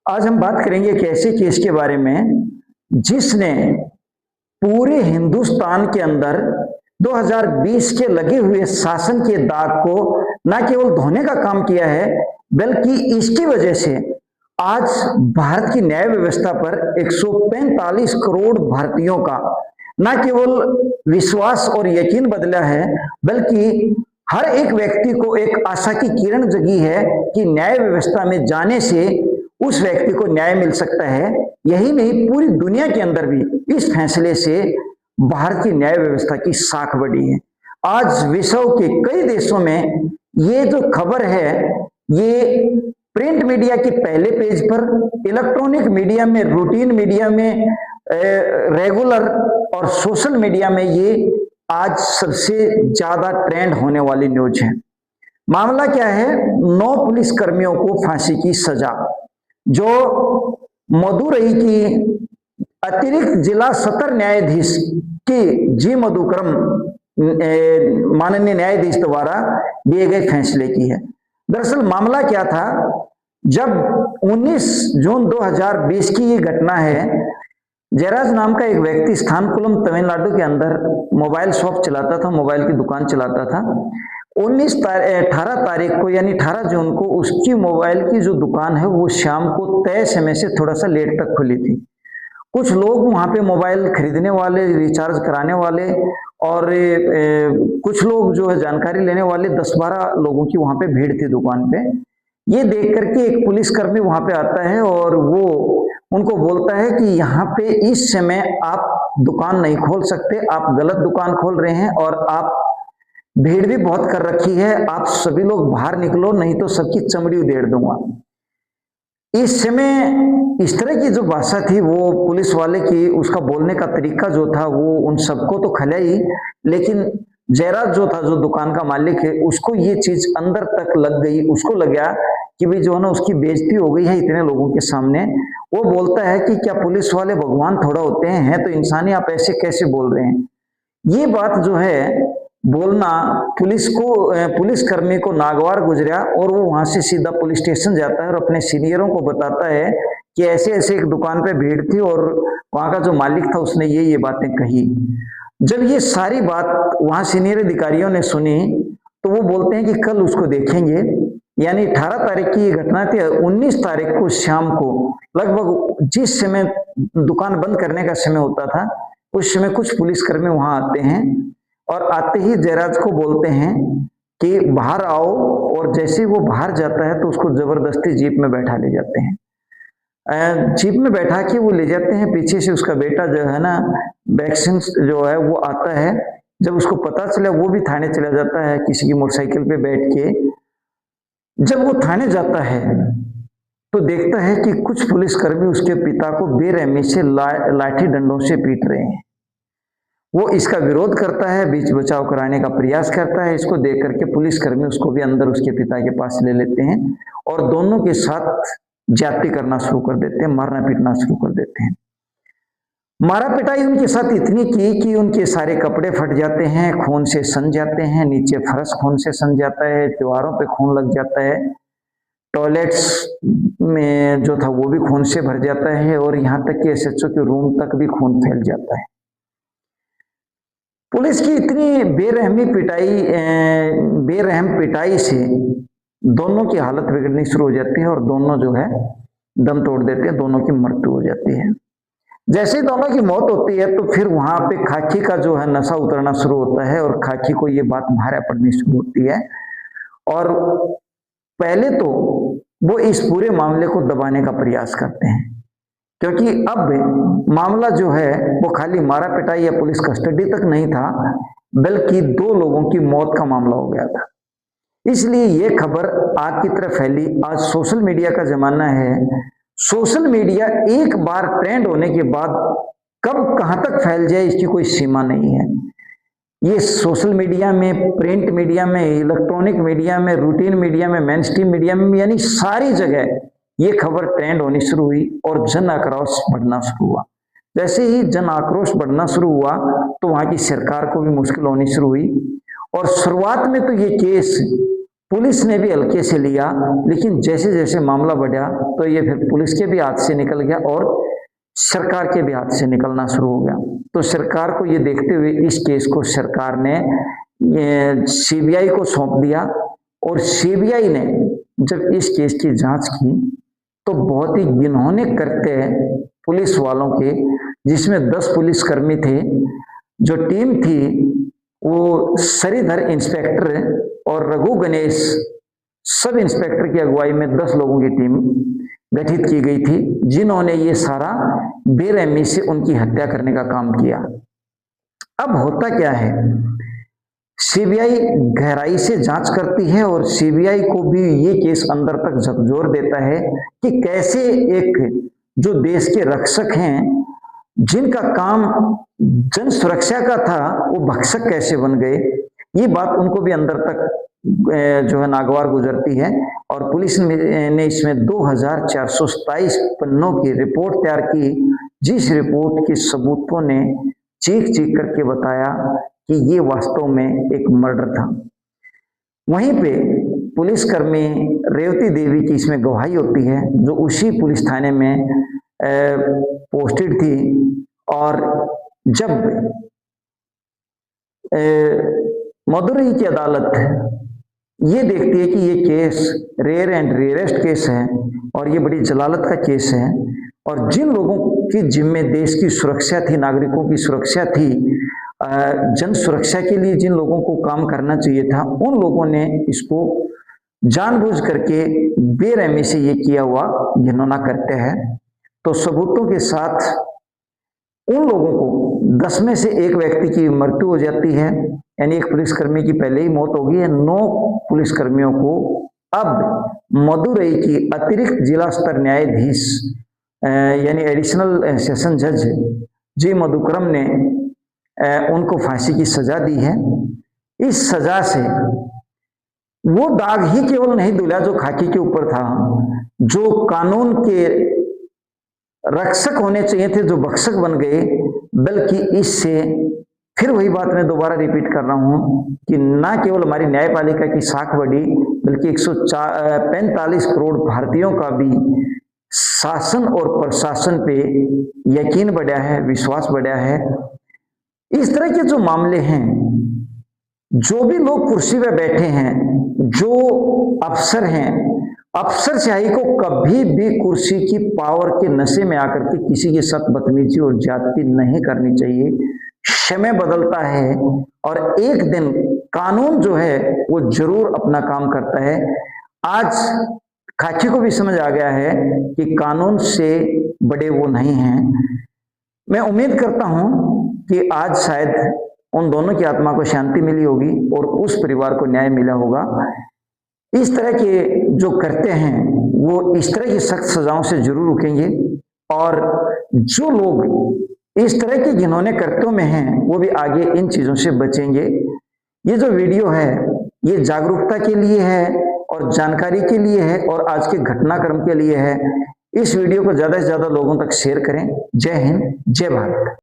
आज हम बात करेंगे एक ऐसे केस के बारे में जिसने पूरे हिंदुस्तान के अंदर 2020 के लगे हुए शासन के दाग को न केवल धोने का काम किया है, बल्कि इसकी वजह से आज भारत की न्याय व्यवस्था पर 145 करोड़ भारतीयों का न केवल विश्वास और यकीन बदला है, बल्कि हर एक व्यक्ति को एक आशा की किरण जगी है कि न्याय व्यवस्था में जाने से उस व्यक्ति को न्याय मिल सकता है। यही नहीं, पूरी दुनिया के अंदर भी इस फैसले से भारत की न्याय व्यवस्था की साख बढ़ी है। आज विश्व के कई देशों में ये जो खबर है, ये प्रिंट मीडिया के पहले पेज पर, इलेक्ट्रॉनिक मीडिया में, रूटीन मीडिया में, रेगुलर और सोशल मीडिया में ये आज सबसे ज्यादा ट्रेंड होने वाली न्यूज है। मामला क्या है? 9 पुलिस कर्मियों को फांसी की सजा, जो मदुरई की अतिरिक्त जिला सत्र न्यायाधीश की जी मधुकरम माननीय न्यायाधीश द्वारा दिए गए फैसले की है। दरअसल मामला क्या था, जब 19 जून 2020 की ये घटना है। जयराज नाम का एक व्यक्ति स्थानकुलम तमिलनाडु के अंदर मोबाइल शॉप चलाता था, मोबाइल की दुकान चलाता था। 18 तारीख को यानी 18 जून को उसकी मोबाइल की जो दुकान है वो शाम को तय समय से थोड़ा सा लेट तक खुली थी। कुछ लोग वहां पे मोबाइल खरीदने वाले, रिचार्ज कराने वाले और कुछ लोग जो है जानकारी लेने वाले, 10-12 लोगों की वहां पे भीड़ थी दुकान पे। ये देख करके एक पुलिसकर्मी वहां पे आता है और वो उनको बोलता है कि यहाँ पे इस समय आप दुकान नहीं खोल सकते, आप गलत दुकान खोल रहे हैं और आप भीड़ भी बहुत कर रखी है, आप सभी लोग बाहर निकलो, नहीं तो सबकी चमड़ी उधेड़ दूंगा। इस समय इस तरह की जो भाषा थी वो पुलिस वाले की, उसका बोलने का तरीका जो था वो उन सबको तो खला ही, लेकिन जयराज जो था, जो दुकान का मालिक है, उसको ये चीज अंदर तक लग गई। उसको लगा कि भाई जो है ना उसकी बेइज्जती हो गई है इतने लोगों के सामने। वो बोलता है कि क्या पुलिस वाले भगवान थोड़ा होते हैं तो इंसानी, आप ऐसे कैसे बोल रहे हैं? ये बात जो है बोलना पुलिस कर्मी को नागवार गुजरा और वो वहां से सीधा पुलिस स्टेशन जाता है और अपने सीनियरों को बताता है कि ऐसे ऐसे एक दुकान पे भीड़ थी और वहां का जो मालिक था उसने ये बातें कही। जब ये सारी बात वहां सीनियर अधिकारियों ने सुनी तो वो बोलते हैं कि कल उसको देखेंगे। यानी 18 तारीख की ये घटना थी। 19 तारीख को शाम को लगभग जिस समय दुकान बंद करने का समय होता था, उस समय कुछ पुलिसकर्मी वहां आते हैं और आते ही जयराज को बोलते हैं कि बाहर आओ, और जैसे वो बाहर जाता है तो उसको जबरदस्ती जीप में बैठा ले जाते हैं। जीप में बैठा के वो ले जाते हैं। पीछे से उसका बेटा जो है ना, वैक्सीन जो है वो आता है। जब उसको पता चला वो भी थाने चला जाता है किसी की मोटरसाइकिल पे बैठ के। जब वो थाने जाता है तो देखता है कि कुछ पुलिसकर्मी उसके पिता को बेरहमी से लाठी डंडों से पीट रहे हैं। वो इसका विरोध करता है, बीच बचाव कराने का प्रयास करता है। इसको देख करके पुलिसकर्मी उसको भी अंदर उसके पिता के पास ले लेते हैं और दोनों के साथ ज्यादती करना शुरू कर देते हैं, मारना पीटना शुरू कर देते हैं। मारा पिटाई उनके साथ इतनी की कि उनके सारे कपड़े फट जाते हैं, खून से सन जाते हैं, नीचे फर्श खून से सन जाता है, दीवारों पे खून लग जाता है, टॉयलेट्स में जो था वो भी खून से भर जाता है और यहाँ तक कि एसएचओ के रूम तक भी खून फैल जाता है। पुलिस की इतनी बेरहम पिटाई से दोनों की हालत बिगड़नी शुरू हो जाती है और दोनों जो है दम तोड़ देते हैं, दोनों की मृत्यु हो जाती है। जैसे ही दोनों की मौत होती है तो फिर वहां पे खाकी का जो है नशा उतरना शुरू होता है और खाकी को ये बात भारा पड़नी शुरू होती है। और पहले तो वो इस पूरे मामले को दबाने का प्रयास करते हैं, क्योंकि अब मामला जो है वो खाली मारा पिटाई या पुलिस कस्टडी तक नहीं था, बल्कि 2 लोगों की मौत का मामला हो गया था। इसलिए ये खबर आग की तरह फैली। आज सोशल मीडिया का जमाना है। सोशल मीडिया एक बार ट्रेंड होने के बाद कब कहां तक फैल जाए इसकी कोई सीमा नहीं है। ये सोशल मीडिया में, प्रिंट मीडिया में, इलेक्ट्रॉनिक मीडिया में, रूटीन मीडिया में, मेन स्ट्रीम मीडिया में, यानी सारी जगह ये खबर ट्रेंड होनी शुरू हुई और जन आक्रोश बढ़ना शुरू हुआ। जैसे ही जन आक्रोश बढ़ना शुरू हुआ तो वहां की सरकार को भी मुश्किल होनी शुरू हुई। और शुरुआत में तो ये केस पुलिस ने भी हल्के से लिया, लेकिन जैसे जैसे मामला बढ़ा तो ये फिर पुलिस के भी हाथ से निकल गया और सरकार के भी हाथ से निकलना शुरू हो गया। तो सरकार को ये देखते हुए इस केस को सरकार ने सीबीआई को सौंप दिया, और सीबीआई ने जब इस केस की जांच की तो बहुत ही घिनौने कृत्य पुलिस वालों के, जिसमें 10 पुलिसकर्मी थे, जो टीम थी वो श्रीधर इंस्पेक्टर और रघु गणेश सब इंस्पेक्टर की अगुवाई में 10 लोगों की टीम गठित की गई थी, जिन्होंने ये सारा बेरहमी से उनकी हत्या करने का काम किया। अब होता क्या है, सीबीआई गहराई से जांच करती है और सीबीआई को भी ये केस अंदर तक झकझोर देता है कि कैसे एक जो देश के रक्षक हैं, जिनका काम जन सुरक्षा का था, वो भक्षक कैसे बन गए। ये बात उनको भी अंदर तक जो है नागवार गुजरती है, और पुलिस ने इसमें 2427 पन्नों की रिपोर्ट तैयार की, जिस रिपोर्ट के सबूतों ने चीख चीख करके बताया कि ये वास्तव में एक मर्डर था। वहीं पे पुलिसकर्मी रेवती देवी की इसमें गवाही होती है, जो उसी पुलिस थाने में पोस्टेड थी, और जब मदुरई की अदालत ये देखती है कि ये case rare and rarest case है और ये बड़ी जलालत का केस है, और जिन लोगों की जिम्मे देश की सुरक्षा थी, नागरिकों की सुरक्षा थी, जन सुरक्षा के लिए जिन लोगों को काम करना चाहिए था, उन लोगों ने इसको जानबूझ करके बेरहमी से ये किया हुआ घिनौना करते हैं। तो सबूतों के साथ उन लोगों को 10 में से एक व्यक्ति की मृत्यु हो जाती है, यानी एक पुलिसकर्मी की पहले ही मौत हो गई है। 9 पुलिसकर्मियों को अब मदुरई की अतिरिक्त जिला स्तर न्यायाधीश यानी एडिशनल सेशन जज जी मधुकरम ने उनको फांसी की सजा दी है। इस सजा से वो दाग ही केवल नहीं धुला जो खाकी के ऊपर था, जो कानून के रक्षक होने चाहिए थे, जो भक्षक बन गए, बल्कि इससे फिर वही बात मैं दोबारा रिपीट कर रहा हूं कि ना केवल हमारी न्यायपालिका की साख बढ़ी, बल्कि 145 करोड़ भारतीयों का भी शासन और प्रशासन पे यकीन बढ़ा है, विश्वास बढ़ा है। इस तरह के जो मामले हैं, जो भी लोग कुर्सी पे बैठे हैं, जो अफसर हैं, अफसरशाही को कभी भी कुर्सी की पावर के नशे में आकर के किसी के साथ बदतमीजी और ज्यादती नहीं करनी चाहिए। समय बदलता है और एक दिन कानून जो है वो जरूर अपना काम करता है। आज खाकी को भी समझ आ गया है कि कानून से बड़े वो नहीं हैं। मैं उम्मीद करता हूं कि आज शायद उन दोनों की आत्मा को शांति मिली होगी और उस परिवार को न्याय मिला होगा। इस तरह के जो करते हैं वो इस तरह की सख्त सजाओं से जरूर रुकेंगे, और जो लोग इस तरह के घिनौने कृत्यों में हैं वो भी आगे इन चीजों से बचेंगे। ये जो वीडियो है ये जागरूकता के लिए है और जानकारी के लिए है और आज के घटनाक्रम के लिए है। इस वीडियो को ज्यादा से ज्यादा लोगों तक शेयर करें। जय हिंद, जय भारत।